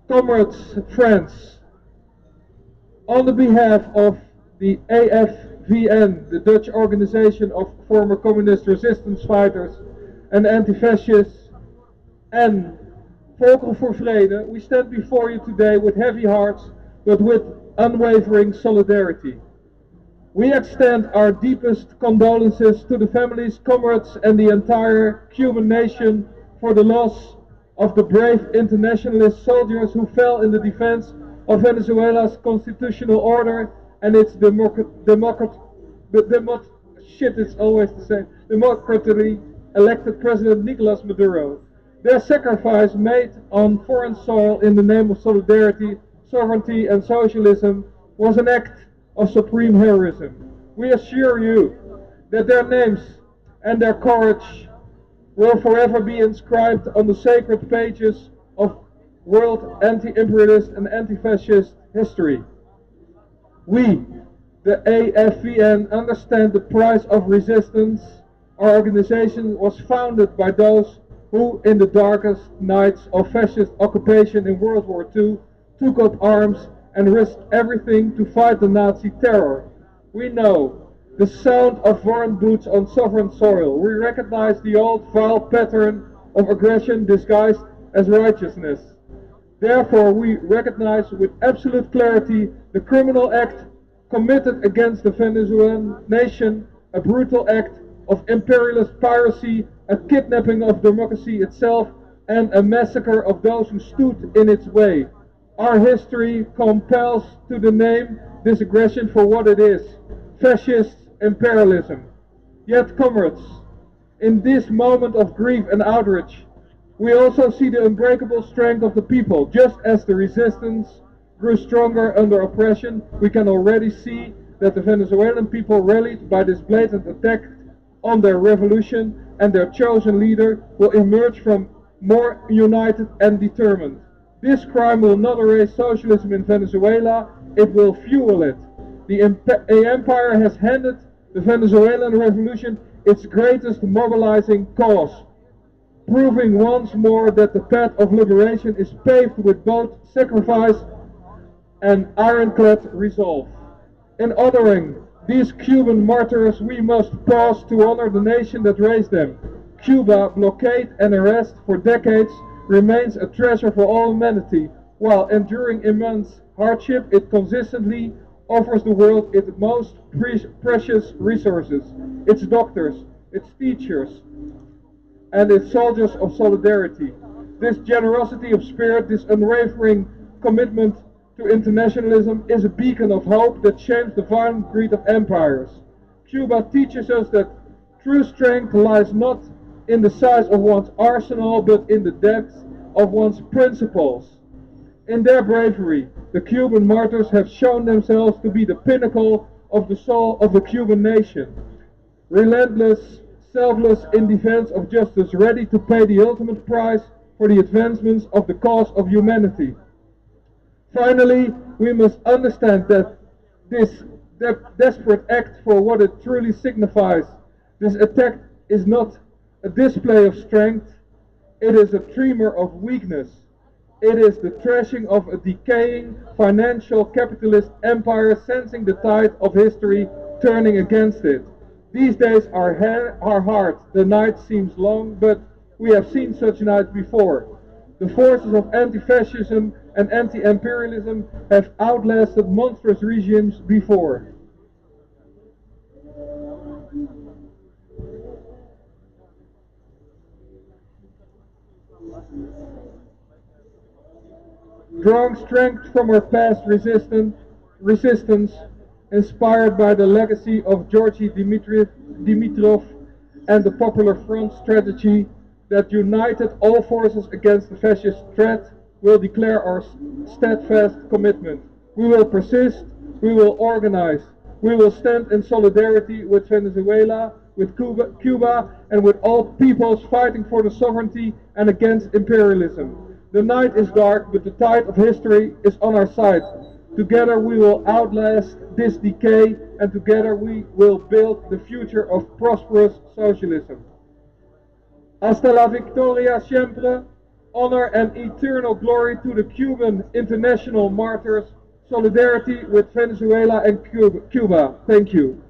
Comrades, friends, on the behalf of the AFVN, the Dutch Organization of Former Communist Resistance Fighters and Anti-Fascists, and Volken voor Vrede, we stand before you today with heavy hearts but with unwavering solidarity. We extend our deepest condolences to the families, comrades and the entire Cuban nation for the loss of the brave internationalist soldiers who fell in the defense of Venezuela's constitutional order and its democratically elected President Nicolas Maduro. Their sacrifice made on foreign soil in the name of solidarity, sovereignty and socialism was an act of supreme heroism. We assure you that their names and their courage will forever be inscribed on the sacred pages of world anti-imperialist and anti-fascist history. We, the AFVN, understand the price of resistance. Our organization was founded by those who, in the darkest nights of fascist occupation in World War II, took up arms and risked everything to fight the Nazi terror. We know the sound of foreign boots on sovereign soil. We recognize the old vile pattern of aggression disguised as righteousness. Therefore, we recognize with absolute clarity the criminal act committed against the Venezuelan nation, a brutal act of imperialist piracy, a kidnapping of democracy itself, and a massacre of those who stood in its way. Our history compels to the name this aggression for what it is, fascist imperialism. Yet, comrades, in this moment of grief and outrage, we also see the unbreakable strength of the people. Just as the resistance grew stronger under oppression, we can already see that the Venezuelan people rallied by this blatant attack on their revolution, and their chosen leader will emerge from more united and determined. This crime will not erase socialism in Venezuela, it will fuel it. The empire has handed the Venezuelan revolution its greatest mobilizing cause, proving once more that the path of liberation is paved with both sacrifice and ironclad resolve. In honoring these Cuban martyrs, we must pause to honor the nation that raised them. Cuba, blockade and arrest for decades, remains a treasure for all humanity. While enduring immense hardship, it consistently offers the world its most precious resources, its doctors, its teachers, and its soldiers of solidarity. This generosity of spirit, this unwavering commitment to internationalism is a beacon of hope that shames the violent greed of empires. Cuba teaches us that true strength lies not in the size of one's arsenal, but in the depth of one's principles. In their bravery, the Cuban martyrs have shown themselves to be the pinnacle of the soul of the Cuban nation. Relentless, selfless in defense of justice, ready to pay the ultimate price for the advancements of the cause of humanity. Finally, we must understand that this desperate act, for what it truly signifies, this attack is not a display of strength, it is a tremor of weakness. It is the thrashing of a decaying financial capitalist empire, sensing the tide of history turning against it. These days are hard, the night seems long, but we have seen such nights before. The forces of anti-fascism and anti-imperialism have outlasted monstrous regimes before. Drawing strength from our past resistance, inspired by the legacy of Georgy Dimitrov and the Popular Front strategy that united all forces against the fascist threat, will declare our steadfast commitment. We will persist, we will organize, we will stand in solidarity with Venezuela, with Cuba, and with all peoples fighting for the sovereignty and against imperialism. The night is dark, but the tide of history is on our side. Together we will outlast this decay, and together we will build the future of prosperous socialism. Hasta la victoria siempre. honor and eternal glory to the Cuban international martyrs. Solidarity with Venezuela and Cuba. Thank you.